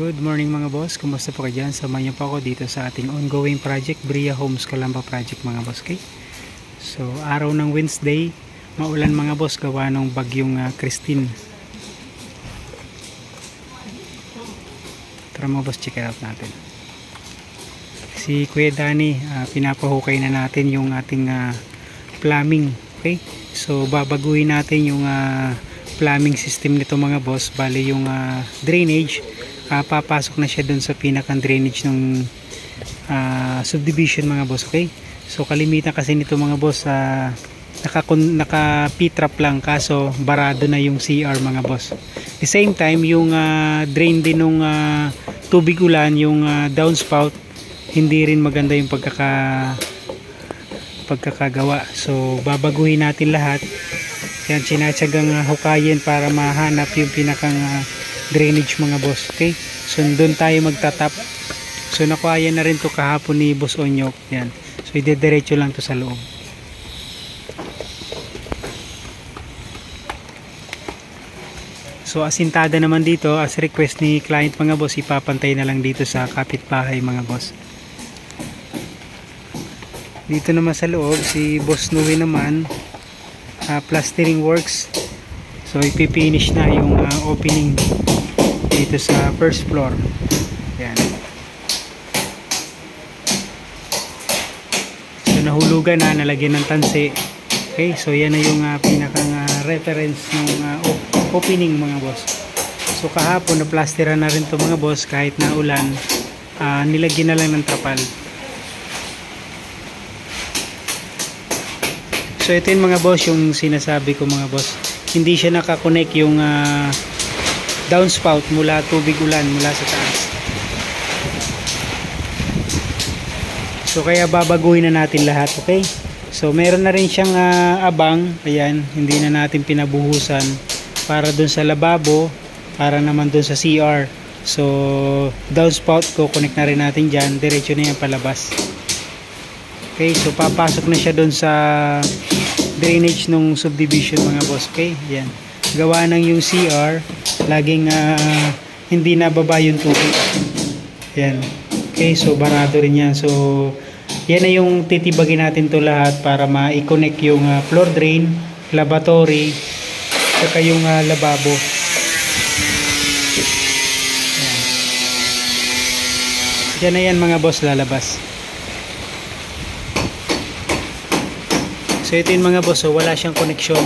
Good morning mga boss, kumusta po kayo dyan? Samahan niyo po ako dito sa ating ongoing project, Bria Homes Calamba project mga boss. Okay? So araw ng Wednesday, maulan mga boss gawa ng bagyong Christine. Tara mga boss, check it out natin. Si Kuya Danny, pinapahukay na natin yung ating plumbing. Okay? So babaguhin natin yung plumbing system nito mga boss. Bali yung drainage, papasok na siya dun sa pinakang drainage ng subdivision mga boss. Okay, so kalimitan kasi nito mga boss naka P-trap lang, kaso barado na yung CR mga boss. The same time yung drain din ng tubig ulan, yung downspout, hindi rin maganda yung pagkakagawa. So babaguhin natin lahat yan, sinatsagang hukayin para mahanap yung pinakang drainage mga boss. Okay, so doon tayo magtatap. So nakuha na rin to kahapon ni Boss Onyok. Yan, so idediretso lang to sa loob. So asintada naman dito, as request ni client mga boss, ipapantay na lang dito sa kapitbahay mga boss. Dito naman sa loob, si Boss Noe naman, plastering works. So ipipinish na yung opening dito sa first floor. Yan. So nahulugan na, nalagyan ng tansi. Okay, so yan na yung pinakang reference ng opening mga boss. So kahapon na plastera na rin to mga boss, kahit na ulan, nilagyan na lang ng trapal. So ito yung mga boss, yung sinasabi ko mga boss, hindi siya nakakonect yung downspout mula tubig ulan mula sa taas. So kaya babaguhin na natin lahat. Okay, so meron na rin siyang abang, ayan, hindi na natin pinabuhusan para dun sa lababo, para naman dun sa CR. So downspout ko connect na rin natin dyan, diretso na yan palabas. Okay, so papasok na siya dun sa drainage ng subdivision mga boss. Okay, yan, gawa ng yung CR laging hindi nababa yung tubig. Yan. Okay, so barado rin yan. So yan na yung titibagin natin to lahat para ma-connect yung floor drain, lavatory, saka yung lababo. Yan. Yan na yan mga boss, lalabas. So ito yung mga boss, so wala siyang connection.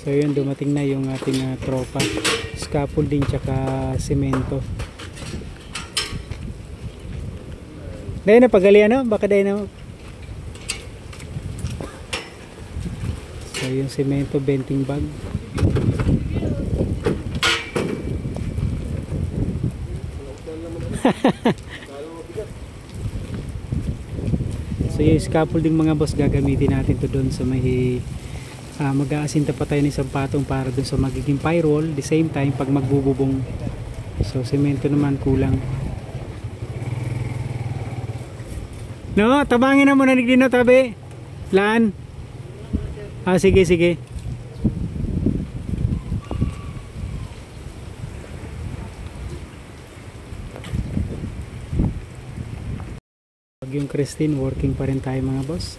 So yun, dumating na yung ating tropa, scaffolding tsaka semento. Dahil na pagali ano, baka dahil na. So yung semento, benting bag. So yung scaffolding mga boss, gagamitin natin to doon sa may mag-aasinta pa tayo ng isang patong para dun sa magiging firewall. The same time pag magbububong, so semento naman kulang. No, tabangin na muna nigdino tabi lan. Sige sige. Pag yung Christine, working pa rin tayo mga boss.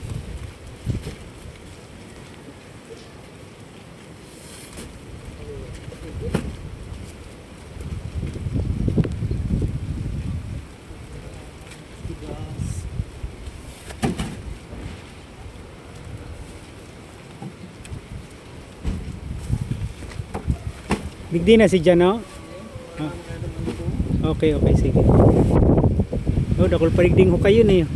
Bigdi na si Jano. Okay, sige. Oh, dakol parigding ko kayo na yun.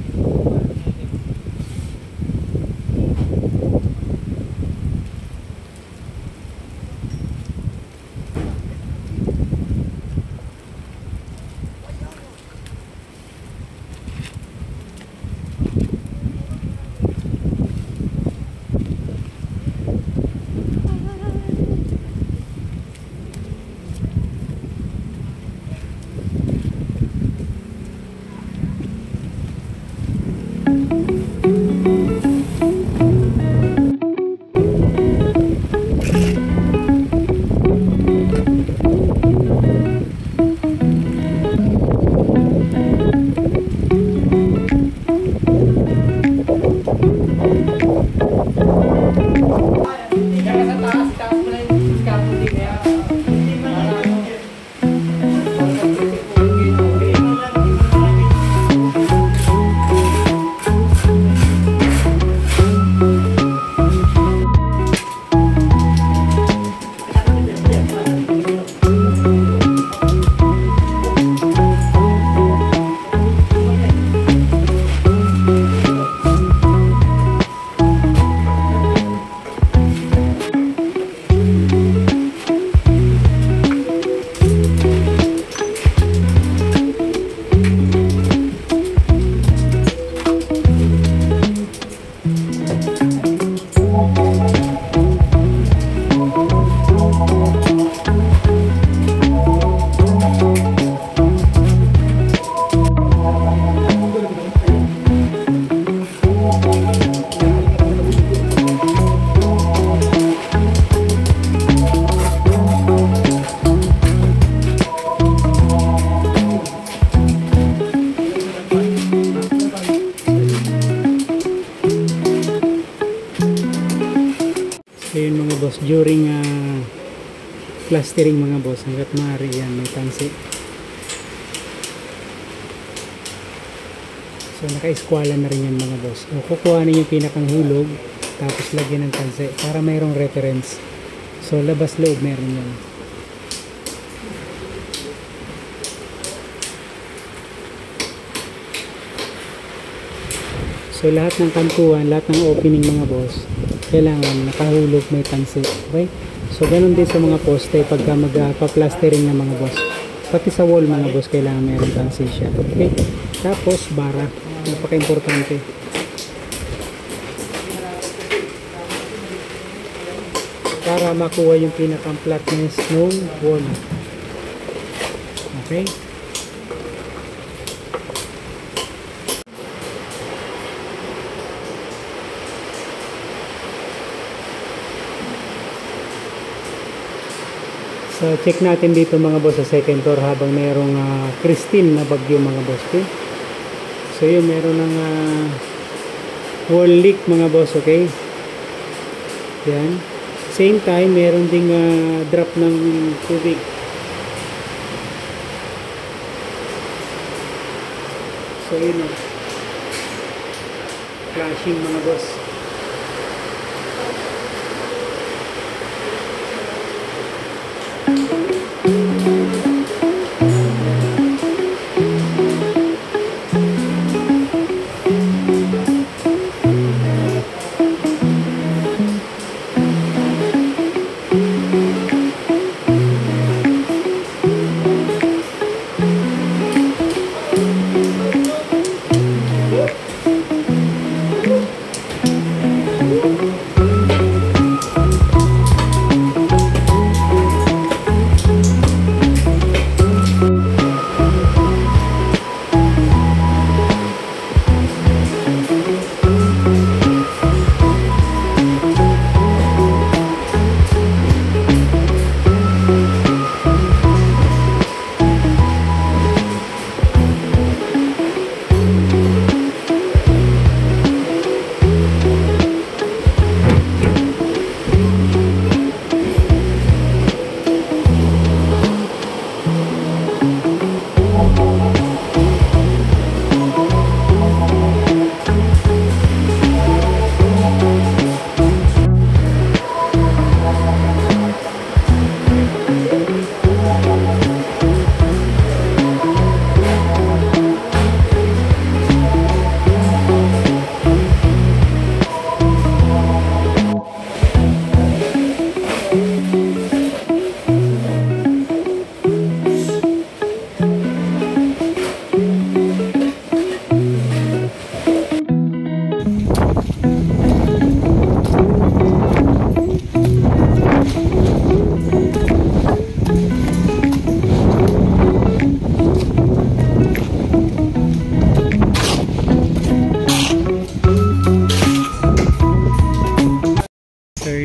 So yun mga boss, during plastering mga boss, hanggat maaari yan, may tansi. So naka-eskwala na rin yan mga boss. So kukuhanin yung pinakang hulog, tapos lagyan ng tansi para mayroong reference. So labas loob meron yan. So lahat ng kantuan, lahat ng opening mga boss, kailangan nakahulog, may tansi. Okay? So ganun din sa mga poste pagka magpa-plastering ng mga boss. Pati sa wall mga boss, kailangan mayroong tansi siya. Okay? Tapos bara, napaka-importante. Para makuha yung pinakang flatness ng wall. Okay? So check natin dito mga boss sa second floor habang mayroong Christine na bagyo mga boss. Okay? So yun, meron ng wall leak mga boss. Okay? Yan. Same time, meron ding drop ng tubig. So yun o. Flashing mga boss.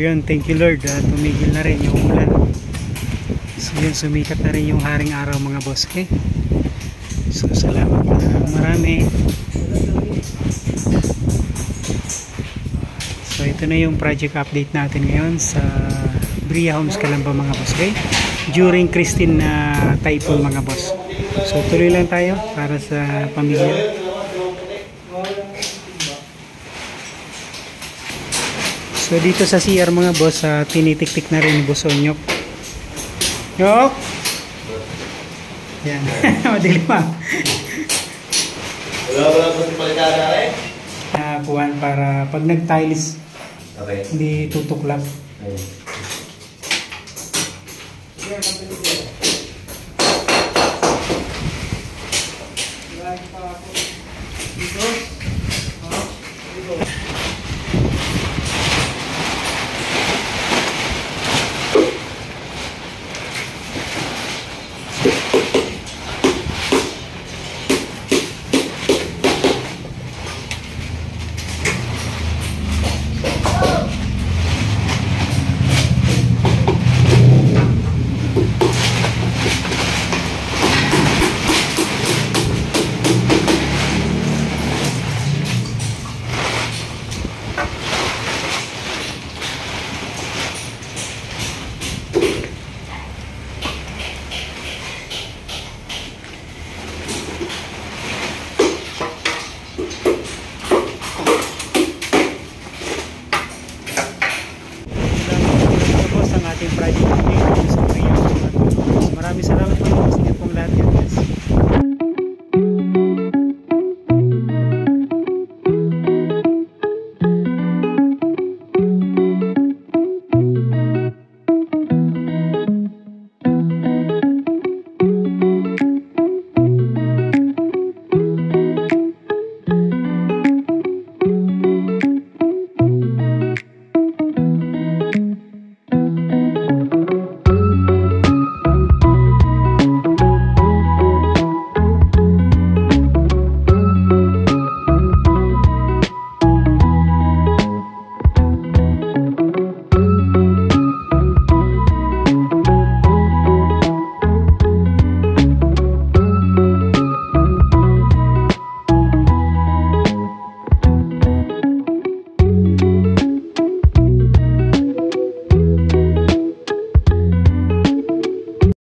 Yun, thank you Lord, tumigil na rin yung ulan. So yun, sumikat na rin yung haring araw mga boss. Okay? So salamat na marami. So ito na yung project update natin ngayon sa Bria Homes Calamba mga boss. Okay? During Christine typhoon mga boss. So tuloy lang tayo para sa pamilya. So dito sa CR mga boss, tinitik-tik na rin buso nyok. Nyok! Yan. Madilim pa. Wala po si Palikana eh? Kuhan para pag nag-tiles, okay, hindi tutuklap. Okay. Dito.